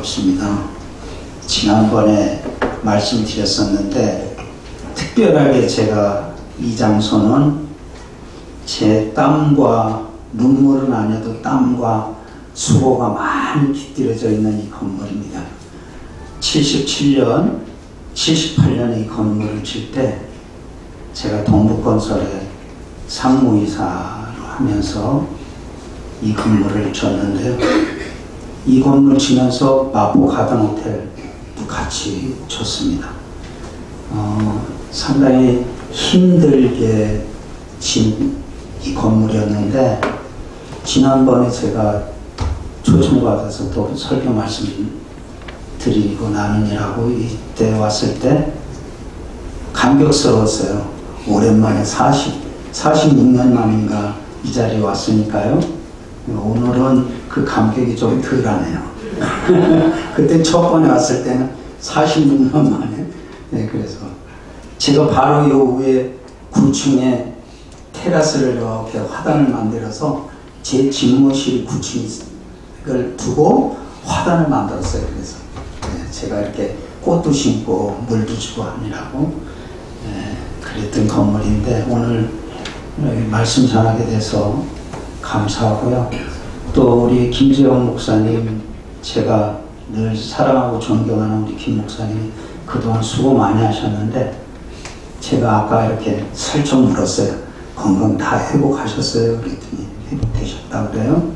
반갑습니다. 지난번에 말씀드렸었는데 특별하게 제가 이 장소는 제 땀과 눈물은 아니어도 땀과 수고가 많이 깃들여져 있는 이 건물입니다. 78년에 이 건물을 질 때 제가 동북건설에 상무이사로 하면서 이 건물을 졌는데요. 이 건물 지면서 마포 가든호텔도 같이 졌습니다. 상당히 힘들게 진 이 건물이었는데 지난번에 제가 초청받아서 또 설교 말씀 드리고 나누느라고 이때 왔을 때 감격스러웠어요. 오랜만에 46년 만인가 이 자리에 왔으니까요. 오늘은 그 감격이 좀 덜하네요. 그때 첫 번에 왔을 때는 46년 만에. 네, 그래서 제가 바로 요 위에 9층에 테라스를 이렇게 화단을 만들어서 제 집무실 9층을 두고 화단을 만들었어요. 그래서 네, 제가 이렇게 꽃도 심고 물도 주고 하느라고 그랬던 건물인데 오늘 말씀 전하게 돼서 감사하고요. 또 우리 김재영 목사님, 제가 늘 사랑하고 존경하는 우리 김 목사님이 그동안 수고 많이 하셨는데 제가 아까 이렇게 살짝 물었어요. 건강 다 회복하셨어요? 그랬더니 회복되셨다고 그래요.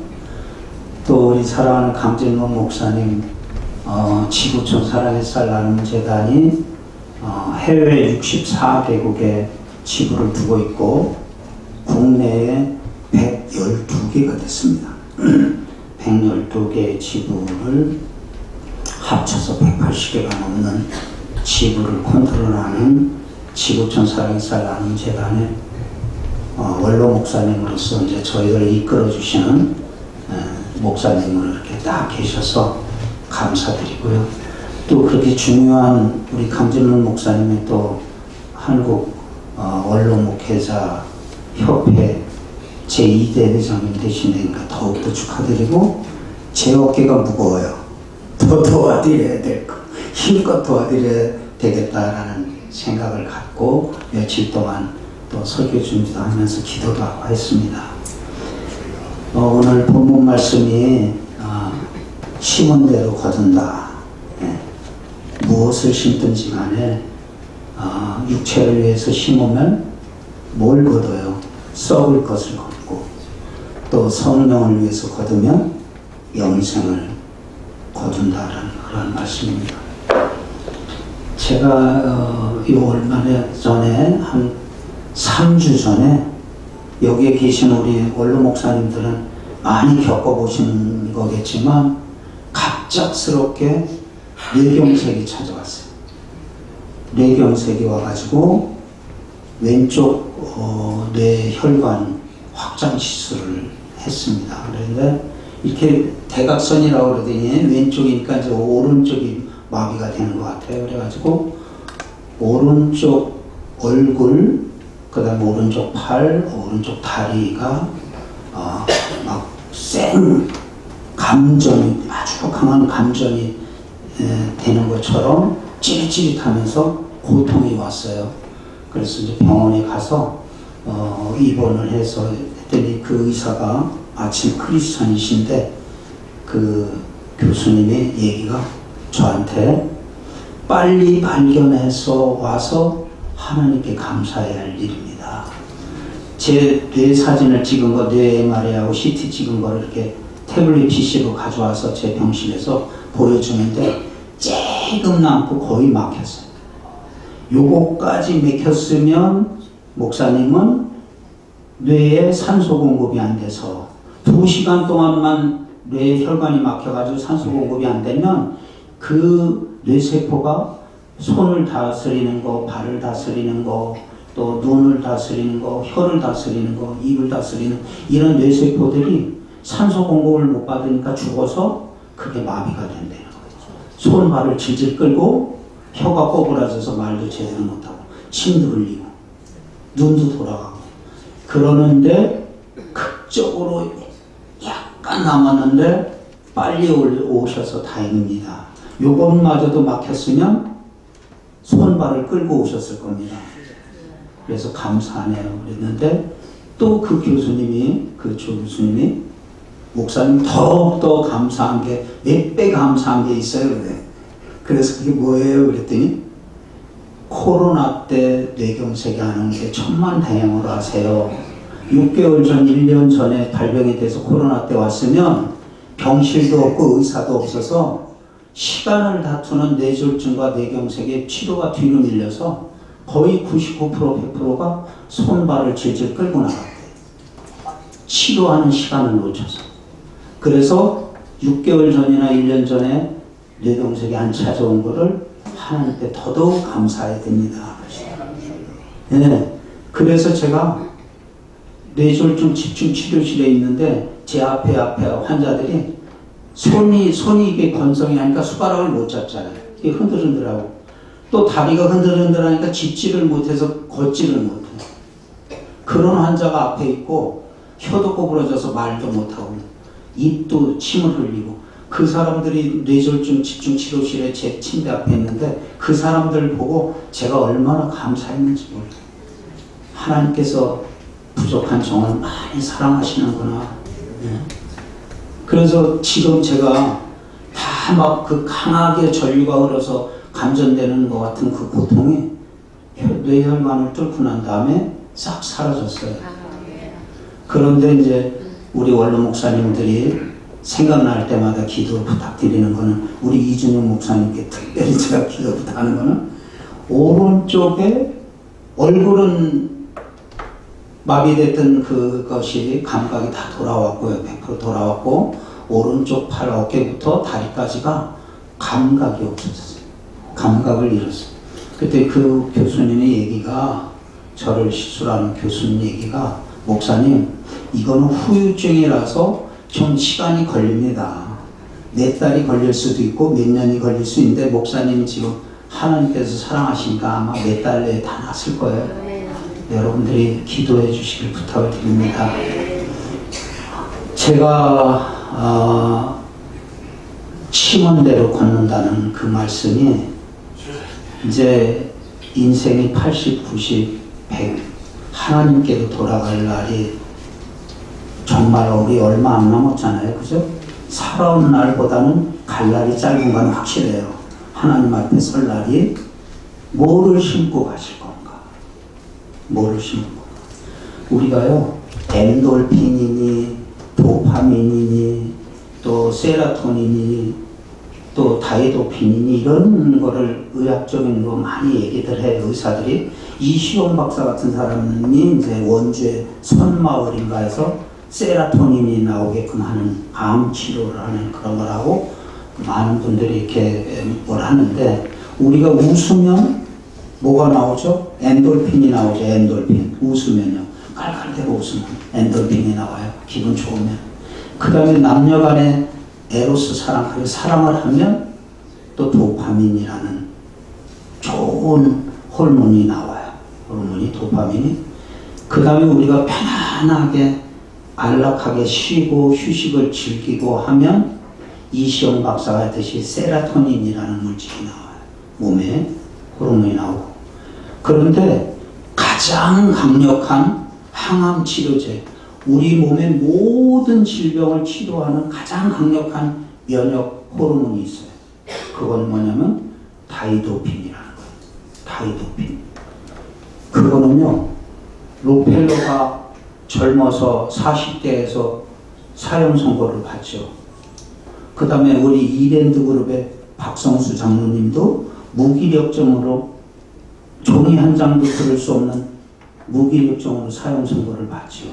또 우리 사랑하는 강진원 목사님, 지구촌 사랑의 쌀 나눔 재단이 해외 64개국에 지부를 두고 있고 국내에 112개가 됐습니다. 112개의 지부를 합쳐서 180개가 넘는 지부를 컨트롤하는 지구촌 사랑의 쌀 나눔 재단의 원로 목사님으로서 이제 저희를 이끌어 주시는 목사님으로 이렇게 딱 계셔서 감사드리고요. 또 그렇게 중요한 우리 강진원 목사님이 또 한국 원로 목회자 협회 제2대 회장님 되시니까 더욱더 축하드리고 제 어깨가 무거워요. 더 도와드려야 될 거, 힘껏 도와드려야 되겠다라는 생각을 갖고 며칠 동안 또 설교 준비도 하면서 기도도 하고 했습니다. 오늘 본문 말씀이 심은 대로 거둔다. 무엇을 심든지 간에 육체를 위해서 심으면 뭘 거둬요? 썩을 것을 거두고 또 성령을 위해서 거두면 영생을 거둔다라는 그런 말씀입니다. 제가 얼마 전에 한 3주 전에 여기에 계신 우리 원로 목사님들은 많이 겪어보신 거겠지만 갑작스럽게 뇌경색이 찾아왔어요. 뇌경색이 와가지고 왼쪽 뇌혈관 확장 시술을 했습니다. 그런데 이렇게 대각선이라고 그러더니 왼쪽이니까 이제 오른쪽이 마비가 되는 것 같아요. 그래가지고 오른쪽 얼굴, 그 다음에 오른쪽 팔, 오른쪽 다리가 막 센 감전이, 아주 강한 감전이 되는 것처럼 찌릿찌릿하면서 고통이 왔어요. 그래서 이제 병원에 가서 입원을 해서 했더니 그 의사가 아침 크리스찬이신데 그 교수님의 얘기가 저한테 빨리 발견해서 와서 하나님께 감사해야 할 일입니다. 제 뇌 사진을 찍은 거, 뇌 MRI하고 CT 찍은 거를 이렇게 태블릿 PC로 가져와서 제 병실에서 보여주는데 조금 남고 거의 막혔어요. 요거까지 막혔으면 목사님은 뇌에 산소 공급이 안 돼서 2시간 동안만 뇌 혈관이 막혀가지고 산소 공급이 안 되면 그 뇌세포가 손을 다스리는 거, 발을 다스리는 거, 또 눈을 다스리는 거, 혀를 다스리는 거, 입을 다스리는 이런 뇌세포들이 산소 공급을 못 받으니까 죽어서 그게 마비가 된대요. 손, 발을 질질 끌고 혀가 꼬부라져서 말도 제대로 못하고 침도 흘리고 눈도 돌아가고 그러는데 극적으로 약간 남았는데 빨리 오셔서 다행입니다. 요것마저도 막혔으면 손발을 끌고 오셨을 겁니다. 그래서 감사하네요. 그랬는데 또 그 교수님이, 그 조 교수님이 목사님 더욱더 감사한 게 몇 배 감사한 게 있어요. 그래. 그래서 그게 뭐예요? 그랬더니 코로나 때 뇌경색이 하는 게 천만다행으로 하세요. 6개월 전, 1년 전에 발병이 돼서 코로나 때 왔으면 병실도 없고 의사도 없어서 시간을 다투는 뇌졸중과 뇌경색의 치료가 뒤로 밀려서 거의 99% 100%가 손발을 질질 끌고 나갔대요. 치료하는 시간을 놓쳐서. 그래서 6개월 전이나 1년 전에 뇌경색이 안 찾아온 거를 하나님께 더더욱 감사해야 됩니다. 네. 그래서 제가 뇌졸중 집중치료실에 있는데 제 앞에 환자들이 손이 이게 건성이 하니까 숟가락을 못 잡잖아요. 이게 흔들흔들하고 또 다리가 흔들흔들하니까 짚지를 못해서 걷지를 못해요. 그런 환자가 앞에 있고 혀도 꼬부러져서 말도 못하고 입도 침을 흘리고 그 사람들이 뇌졸중 집중치료실에 제 침대 앞에 있는데 그 사람들 보고 제가 얼마나 감사했는지 몰라요. 하나님께서 부족한 종을 많이 사랑하시는구나. 네. 그래서 지금 제가 다 막 그 강하게 전류가 흘러서 감전되는 것 같은 그 고통이 뇌혈관을 뚫고 난 다음에 싹 사라졌어요. 그런데 이제 우리 원로 목사님들이 생각날 때마다 기도 부탁드리는 거는 우리 이준영 목사님께 특별히 제가 기도 부탁하는 거는 오른쪽에 얼굴은 마비됐던 그것이 감각이 다 돌아왔고요. 100% 돌아왔고 오른쪽 팔 어깨부터 다리까지가 감각이 없어졌어요. 감각을 잃었어요. 그때 그 교수님의 얘기가 저를 시술하는 교수님 얘기가 목사님 이거는 후유증이라서 좀 시간이 걸립니다. 몇 달이 걸릴 수도 있고 몇 년이 걸릴 수 있는데 목사님이 지금 하나님께서 사랑하시니까 아마 몇 달 내에 다 났을 거예요. 여러분들이 기도해 주시길 부탁을 드립니다. 제가 침원대로 걷는다는 그 말씀이 이제 인생이 80, 90, 100 하나님께로 돌아갈 날이 정말 우리 얼마 안 남았잖아요. 그죠? 살아온 날보다는 갈 날이 짧은 건 확실해요. 하나님 앞에 설 날이 뭐를 심고 가실 건가? 뭐를 심고 건가? 우리가요 엔돌핀이니 도파민이니 또 세라토닌이니 또 다이도핀이니 이런 거를 의학적인 거 많이 얘기들 해요. 의사들이 이시용 박사 같은 사람이 이제 원주의 손마을인가에서 세라토닌이 나오게끔 하는 암 치료를 하는 그런 거라고 많은 분들이 이렇게 뭘 하는데 우리가 웃으면 뭐가 나오죠? 엔돌핀이 나오죠. 엔돌핀. 웃으면요. 깔깔대고 웃으면 엔돌핀이 나와요. 기분 좋으면. 그 다음에 남녀 간의 에로스 사랑, 그 사랑을 하면 또 도파민이라는 좋은 호르몬이 나와요. 호르몬이 도파민이. 그 다음에 우리가 편안하게 안락하게 쉬고 휴식을 즐기고 하면 이시영 박사가 했듯이 세라토닌이라는 물질이 나와요. 몸에 호르몬이 나오고. 그런데 가장 강력한 항암 치료제, 우리 몸의 모든 질병을 치료하는 가장 강력한 면역 호르몬이 있어요. 그건 뭐냐면 다이도핀이라는 거예요. 다이도핀. 그거는요, 록펠러가 젊어서 40대에서 사형 선고를 받죠. 그 다음에 우리 이랜드 그룹의 박성수 장로님도 무기력증으로 종이 한 장도 들을 수 없는 무기력증으로 사형 선고를 받죠.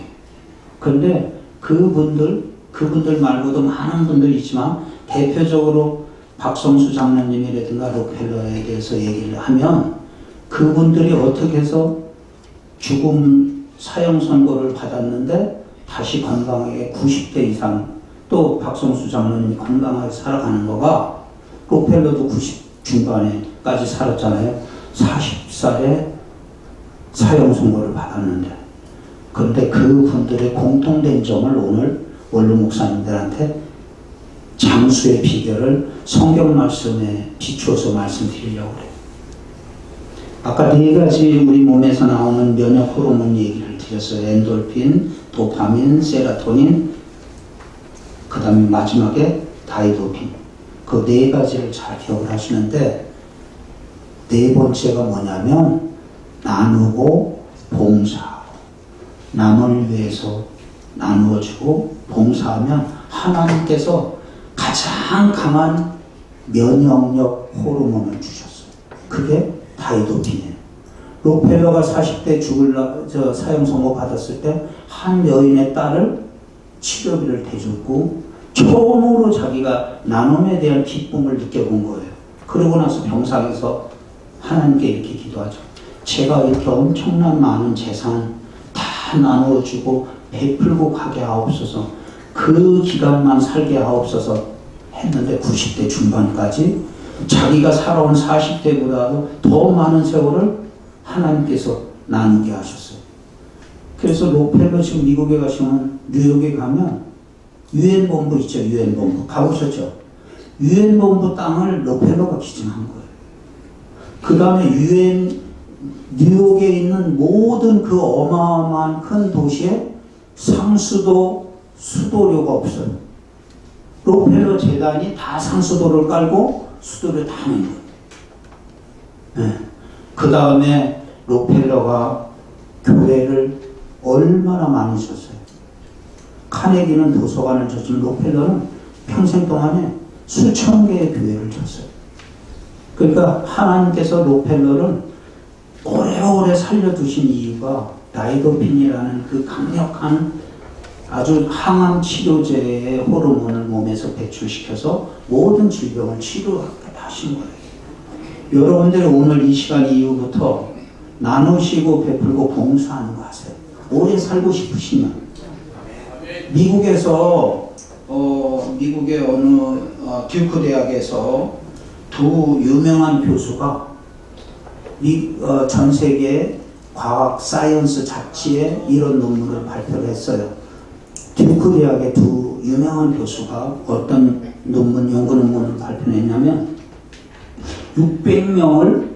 그런데 그분들 말고도 많은 분들이 있지만 대표적으로 박성수 장로님이라든가 록펠러에 대해서 얘기를 하면 그분들이 어떻게 해서 죽음 사형 선고를 받았는데 다시 건강하게 90대 이상 또 박성수 장로님이 건강하게 살아가는 거가 록펠러도 90 중반에까지 살았잖아요. 40살에 사형 선고를 받았는데 그런데 그분들의 공통된 점을 오늘 원로 목사님들한테 장수의 비결을 성경 말씀에 비추어서 말씀드리려고 그래요. 아까 네 가지 우리 몸에서 나오는 면역 호르몬 얘기를 드렸어요. 엔돌핀, 도파민, 세로토닌, 그 다음에 마지막에 다이도핀. 그 네 가지를 잘 기억을 하시는데, 네 번째가 뭐냐면 나누고 봉사. 남을 위해서 나누어주고 봉사하면 하나님께서 가장 강한 면역력 호르몬을 주셨어요. 그게 다이도핀이에요. 록펠러가 40대 사형 선고 받았을 때 한 여인의 딸을 치료비를 대줬고 처음으로 자기가 나눔에 대한 기쁨을 느껴본 거예요. 그러고 나서 병상에서 하나님께 이렇게 기도하죠. 제가 이렇게 엄청난 많은 재산 다 나누어주고 베풀고 가게 하옵소서. 그 기간만 살게 하옵소서 했는데 90대 중반까지 자기가 살아온 40대보다도 더 많은 세월을 하나님께서 나누게 하셨어요. 그래서 록펠러 지금 미국에 가시면 뉴욕에 가면 유엔 본부 있죠. 유엔 본부 가보셨죠? 유엔 본부 땅을 록펠러가 기증한 거예요. 그 다음에 뉴욕에 있는 모든 그 어마어마한 큰 도시에 상수도 수도료가 없어요. 록펠러 재단이 다 상수도를 깔고 수도를 다 낸 거예요. 네. 그 다음에 록펠러가 교회를 얼마나 많이 줬어요. 카네기는 도서관을 줬지만 록펠러는 평생 동안에 수천 개의 교회를 줬어요. 그러니까 하나님께서 록펠러를 오래오래 살려두신 이유가 다이도핀이라는 그 강력한 아주 항암 치료제의 호르몬을 몸에서 배출시켜서 모든 질병을 치료하게 하신 거예요. 여러분들 오늘 이 시간 이후부터 나누시고 베풀고 봉사하는 거 하세요. 오래 살고 싶으시면 미국에서 미국의 어느 듀크 대학에서 두 유명한 교수가 전 세계 과학 사이언스 잡지에 이런 논문을 발표를 했어요. 듀크 대학의 두 유명한 교수가 어떤 연구 논문을 발표했냐면 600명을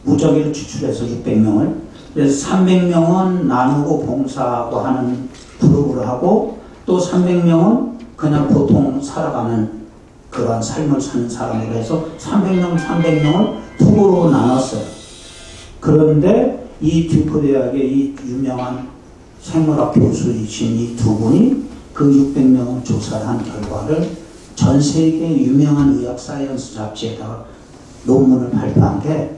무작위로 추출해서 600명을 그래서 300명은 나누고 봉사하고 하는 그룹으로 하고 또 300명은 그냥 보통 살아가는 그러한 삶을 사는 사람으로 해서 300명을 두 그룹으로 나눴어요. 그런데 이 듀크 대학의 이 유명한 생물학 교수이신 이 두 분이 그 600명을 조사를 한 결과를 전 세계 유명한 의학 사이언스 잡지에다가 논문을 발표한 게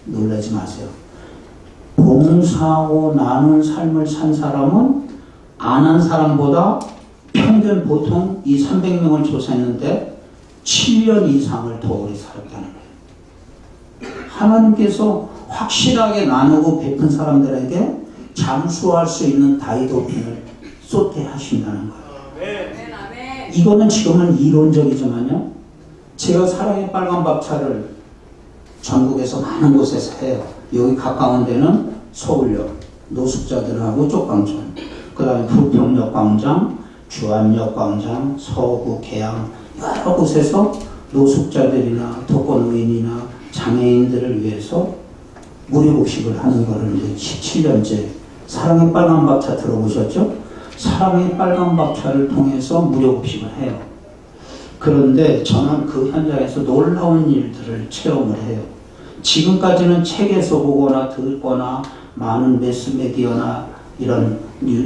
놀라지 마세요. 봉사하고 나눈 삶을 산 사람은 안 한 사람보다 평균 보통 이 300명을 조사했는데 7년 이상을 더 오래 살았다는 거예요. 하나님께서 확실하게 나누고 베푼 사람들에게 잠수할 수 있는 다이도핀을 쏟게 하신다는 거예요. 이거는 지금은 이론적이지만요. 제가 사랑의 빨간 밥차를 전국에서 많은 곳에서 해요. 여기 가까운 데는 서울역, 노숙자들하고 쪽광천, 그 다음에 부평역 광장, 주안역 광장, 서구, 계양 여러 곳에서 노숙자들이나 독거노인이나 장애인들을 위해서 무료급식을 하는 거를 이제 17년째 사랑의 빨간 밥차 들어보셨죠? 사랑의 빨간 밥차를 통해서 무료급식을 해요. 그런데 저는 그 현장에서 놀라운 일들을 체험을 해요. 지금까지는 책에서 보거나 듣거나 많은 매스미디어나 이런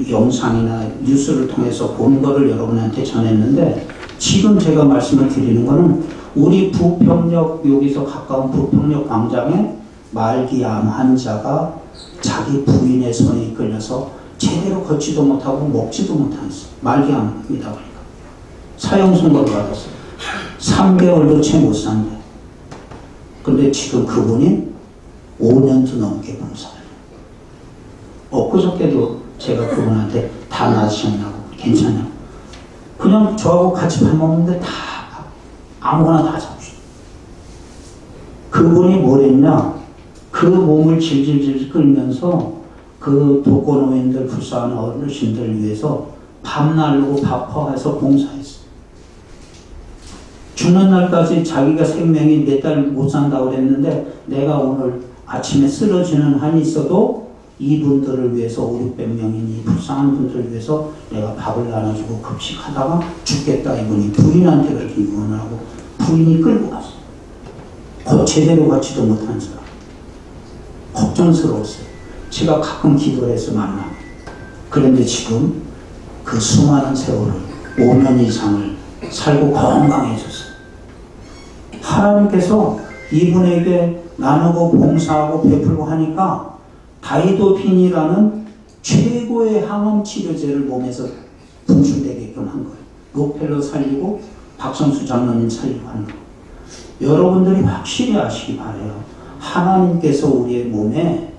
영상이나 뉴스를 통해서 본 거를 여러분한테 전했는데 지금 제가 말씀을 드리는 거는 우리 부평역 여기서 가까운 부평역 광장에 말기암 환자가 자기 부인의 손에 이끌려서 제대로 걷지도 못하고 먹지도 못하였어. 말기암이다 보니까 사형 선고를 받았어요. 3개월도 채 못 산대. 근데 지금 그분이 5년도 넘게 봉사해요. 엊그저께도 제가 그분한테 다 나으셨냐고 괜찮냐고 그냥 저하고 같이 밥 먹는데 다 아무거나 다 잡수셔. 그분이 뭘 했냐 그 몸을 질질질 끌면서 그 독거노인들 불쌍한 어르신들을 위해서 밤 날고 밥퍼해서 봉사했어요. 죽는 날까지 자기가 생명이 몇 달 못 산다고 그랬는데 내가 오늘 아침에 쓰러지는 한이 있어도 이분들을 위해서 5, 600명이니 불쌍한 분들을 위해서 내가 밥을 나눠주고 급식하다가 죽겠다 이분이 부인한테 그렇게 유언을 하고 부인이 끌고 갔어. 제대로 가지도 못한 사람. 걱정스러웠어요. 제가 가끔 기도를 해서 만나. 그런데 지금 그 수많은 세월을 5년 이상을 살고 건강해졌어요. 하나님께서 이분에게 나누고 봉사하고 베풀고 하니까 다이도핀이라는 최고의 항암 치료제를 몸에서 분출되게끔 한 거예요. 록펠러 살리고 박성수 장로님 살리고 하는 거예요. 여러분들이 확실히 아시기 바라요. 하나님께서 우리의 몸에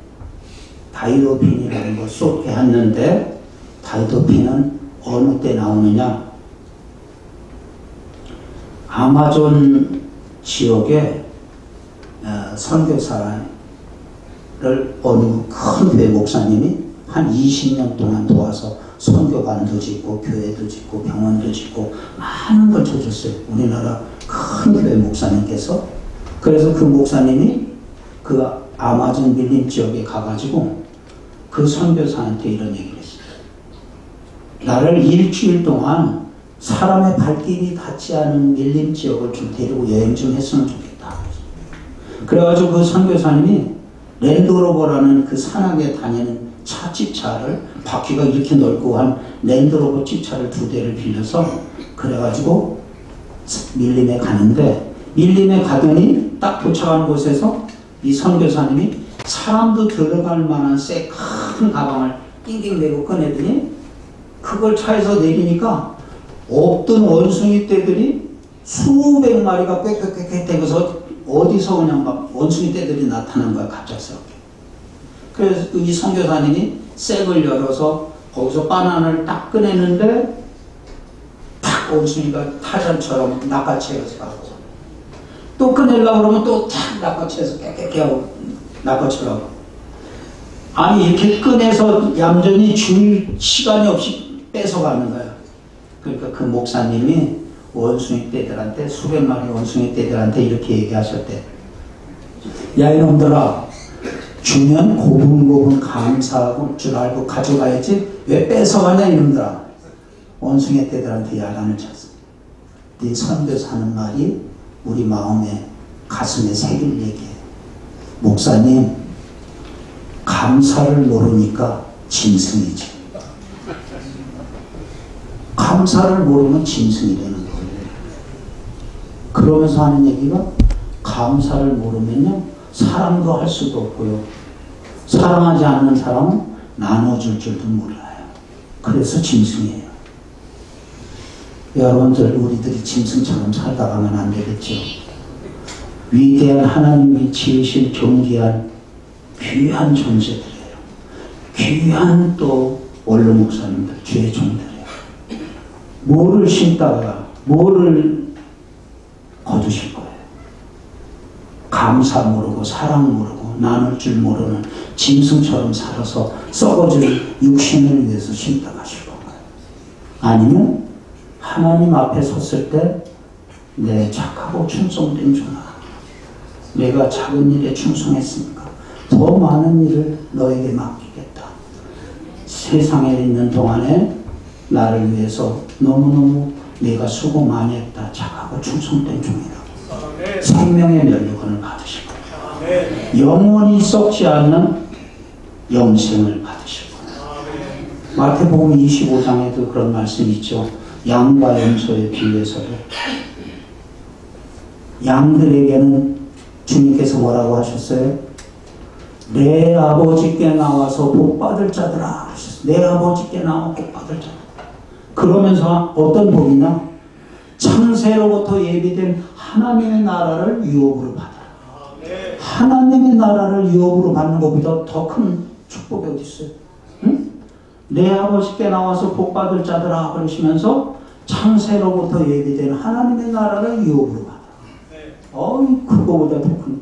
다이도핀이라는 걸 쏟게 했는데 다이도핀은 어느 때 나오느냐? 아마존 지역에 선교사를 어느 큰 교회 목사님이 한 20년 동안 도와서 선교관도 짓고 교회도 짓고 병원도 짓고 많은 걸 줘줬어요. 우리나라 큰 교회 목사님께서. 그래서 그 목사님이 그 아마존 밀림 지역에 가가지고 그 선교사한테 이런 얘기를 했어요. 나를 일주일 동안 사람의 발길이 닿지 않은 밀림 지역을 좀 데리고 여행 좀 했으면 좋겠다. 그래가지고 그 선교사님이 랜드로버라는 그 산악에 다니는 집차를 바퀴가 이렇게 넓고 한 랜드로버 집차를 2대를 빌려서 그래가지고 밀림에 가는데 밀림에 가더니 딱 도착하는 곳에서 이 선교사님이 사람도 들어갈 만한 새 큰 가방을 낑낑 메고 꺼내더니 그걸 차에서 내리니까 없던 원숭이 떼들이 수백 마리가 꽥꽥꽥 대고서 어디서 그냥 막 원숭이 떼들이 나타난 거야, 갑작스럽게. 그래서 이 선교사님이 쌔을 열어서 거기서 바나나를 딱 꺼내는데 탁 원숭이가 타잔처럼 낚아채어서 가고 또 꺼내려고 그러면 또 탁 낚아채어서 깨끗하고 낚아채라고. 아니 이렇게 꺼내서 얌전히 줄 시간이 없이 뺏어가는 거야. 그러니까 그 목사님이 원숭이 떼들한테 수백 마리 원숭이 떼들한테 이렇게 얘기하셨대. 야 이놈들아, 주면 고분고분 감사하고 줄 알고 가져가야지 왜 뺏어가냐 이놈들아. 원숭이 떼들한테 야단을 쳤어. 네 선교사 하는 말이 우리 마음에 가슴에 새길 얘기해. 목사님, 감사를 모르니까 짐승이지. 감사를 모르면 짐승이 되는 거예요. 그러면서 하는 얘기가 감사를 모르면요 사랑도 할 수도 없고요 사랑하지 않는 사람은 나눠줄 줄도 몰라요. 그래서 짐승이에요. 여러분들 우리들이 짐승처럼 살다가면 안 되겠죠. 위대한 하나님이 지으신 존귀한 귀한 존재들이에요. 귀한 또 원로 목사님들, 주의 종들이에요. 뭐를 심다가 뭐를 거두실 거예요. 감사 모르고 사랑 모르고 나눌 줄 모르는 짐승처럼 살아서 썩어질 육신을 위해서 심다 가실 건가요? 아니면 하나님 앞에 섰을 때 내 착하고 충성된 종아, 내가 작은 일에 충성했으니까 더 많은 일을 너에게 맡기겠다. 세상에 있는 동안에 나를 위해서 너무너무 내가 수고 많이 했다. 착하고 충성된 종이라고. 생명의 면류관을 받으실 거예요. 영원히 썩지 않는 영생을 받으실 거예요. 마태복음 25장에도 그런 말씀이 있죠. 양과 염소에 비유해서도 양들에게는 주님께서 뭐라고 하셨어요? 내 아버지께 나와서 복받을 자들아 하셨어요. 내 아버지께 나와 복받을 자들. 그러면서 어떤 복이냐? 창세로부터 예비된 하나님의 나라를 유업으로 받아라. 하나님의 나라를 유업으로 받는 것보다 더 큰 축복이 어디 있어요? 응? 내 아버지께 나와서 복받을 자들아 그러시면서 창세로부터 예비된 하나님의 나라를 유업으로 받아라. 그거보다 더 큰.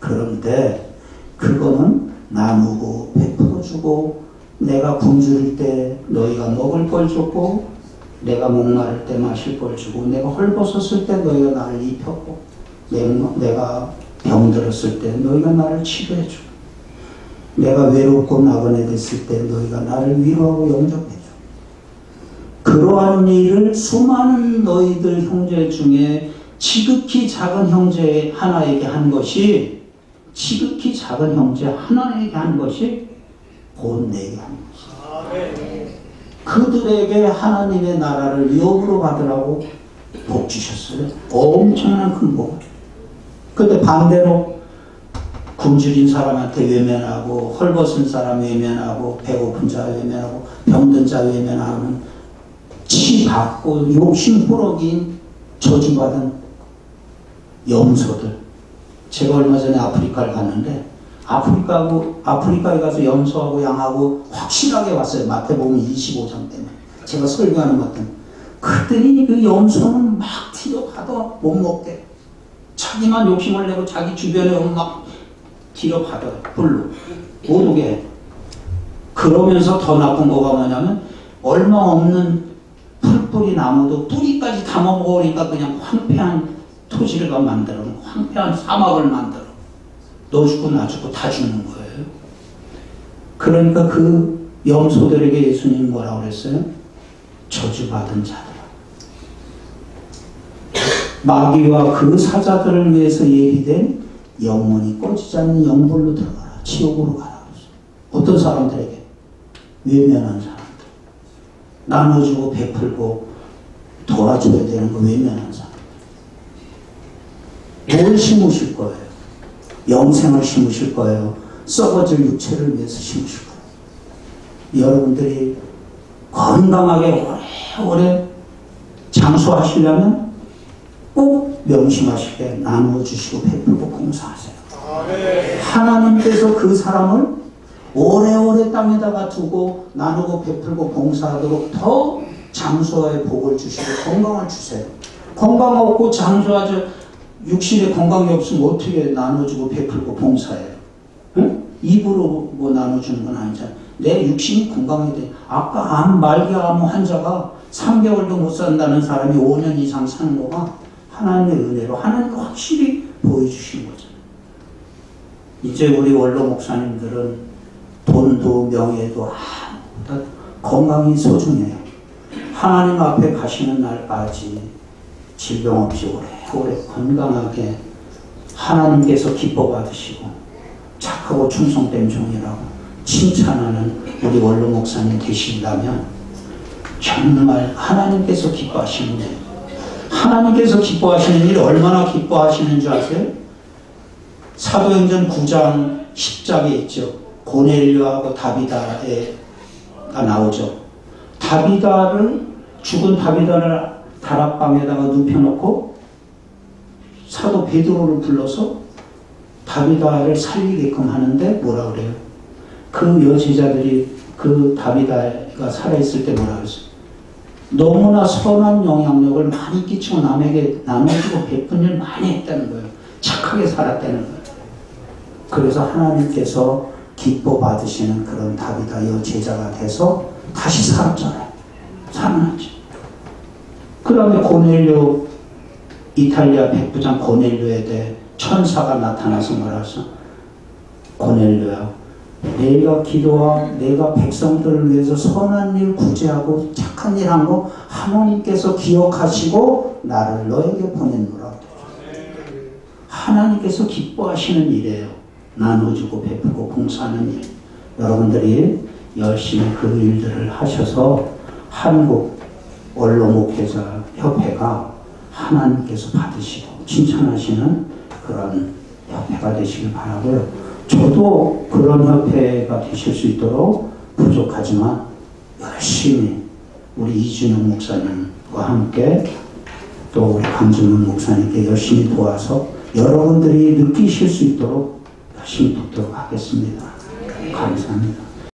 그런데 그거는 나누고 베풀어주고 내가 굶주릴 때 너희가 먹을 걸 줬고 내가 목마를 때 마실 걸 주고, 내가 헐벗었을 때 너희가 나를 입혔고, 내가 병들었을 때 너희가 나를 치료해주고, 내가 외롭고 나그네 됐을 때 너희가 나를 위로하고 영접해주고, 그러한 일을 수많은 너희들 형제 중에 지극히 작은 형제 하나에게 한 것이, 지극히 작은 형제 하나에게 한 것이 곧 내게 한 것이다. 그들에게 하나님의 나라를 위협으로 받으라고 복 주셨어요. 엄청난 큰 복. 근데 반대로 굶주린 사람한테 외면하고, 헐벗은 사람 외면하고, 배고픈 자 외면하고, 병든 자 외면하는, 치받고 욕심 부러긴 저주받은 염소들. 제가 얼마 전에 아프리카를 갔는데, 아프리카에 가서 염소하고 양하고 확실하게 왔어요. 마태복음 25장 때문에. 제가 설교하는 것 때문에. 그랬더니 그 염소는 막 뒤려가도 못 먹게. 자기만 욕심을 내고 자기 주변에 막 뒤려가도 불로 못 오게 해. 그러면서 더 나쁜 거가 뭐냐면, 얼마 없는 풀뿌리 나무도 뿌리까지 다 먹어버리니까 그냥 황폐한 토지를 만들어, 황폐한 사막을 만들어. 너 죽고 나 죽고 다 죽는 거예요. 그러니까 그 염소들에게 예수님 뭐라고 그랬어요? 저주받은 자들. 마귀와 그 사자들을 위해서 예비된 영원히 꺼지지 않는 영벌로 들어가라. 지옥으로 가라. 어떤 사람들에게? 외면한 사람들. 나눠주고 베풀고 도와줘야 되는 거 외면한 사람들. 뭘 심으실 거예요? 영생을 심으실 거예요. 썩어질 육체를 위해서 심으실 거예요. 여러분들이 건강하게 오래오래 장수하시려면 꼭 명심하시게 나누어주시고 베풀고 봉사하세요. 하나님께서 그 사람을 오래오래 땅에다가 두고 나누고 베풀고 봉사하도록 더 장수와의 복을 주시고 건강을 주세요. 건강 없고 장수하죠. 육신에 건강이 없으면 어떻게 나눠주고 베풀고 봉사해요? 응? 입으로 뭐 나눠주는 건 아니잖아요. 내 육신이 건강해야 돼. 아까 말기암 환자가 3개월도 못 산다는 사람이 5년 이상 사는 거가 하나님의 은혜로 하나님이 확실히 보여주신 거잖아요. 이제 우리 원로 목사님들은 돈도 명예도 아무것도 건강이 소중해요. 하나님 앞에 가시는 날까지 질병 없이 오래 건강하게 하나님께서 기뻐 받으시고 착하고 충성된 종이라고 칭찬하는 우리 원로 목사님 되신다면 정말 하나님께서 기뻐하시는 일, 하나님께서 기뻐하시는 일 얼마나 기뻐하시는 줄 아세요? 사도행전 9장 10장에 있죠. 고넬료하고 다비다가 나오죠. 죽은 다비다를 다락방에다가 눕혀놓고 사도 베드로를 불러서 다비다를 살리게끔 하는데 뭐라 그래요? 그 여제자들이 그 다비다가 살아있을 때 뭐라 그랬어요? 너무나 선한 영향력을 많이 끼치고 남에게 나눠주고 베푼 일 많이 했다는 거예요. 착하게 살았다는 거예요. 그래서 하나님께서 기뻐 받으시는 그런 다비다 여제자가 돼서 다시 살았잖아요. 살아났죠. 그 다음에 고넬료, 이탈리아 백부장 고넬료에 대해 천사가 나타나서 뭐라 했어? 고넬료야, 내가 기도와 내가 백성들을 위해서 선한 일 구제하고 착한 일 한 거 하나님께서 기억하시고 나를 너에게 보냈노라. 하나님께서 기뻐하시는 일이에요. 나눠주고 베풀고 봉사하는 일. 여러분들이 열심히 그 일들을 하셔서 한국 원로 목회자 협회가 하나님께서 받으시고 칭찬하시는 그런 협회가 되시길 바라고요. 저도 그런 협회가 되실 수 있도록 부족하지만 열심히 우리 이준영 목사님과 함께 또 우리 강준문 목사님께 열심히 도와서 여러분들이 느끼실 수 있도록 열심히 돕도록 하겠습니다. 감사합니다.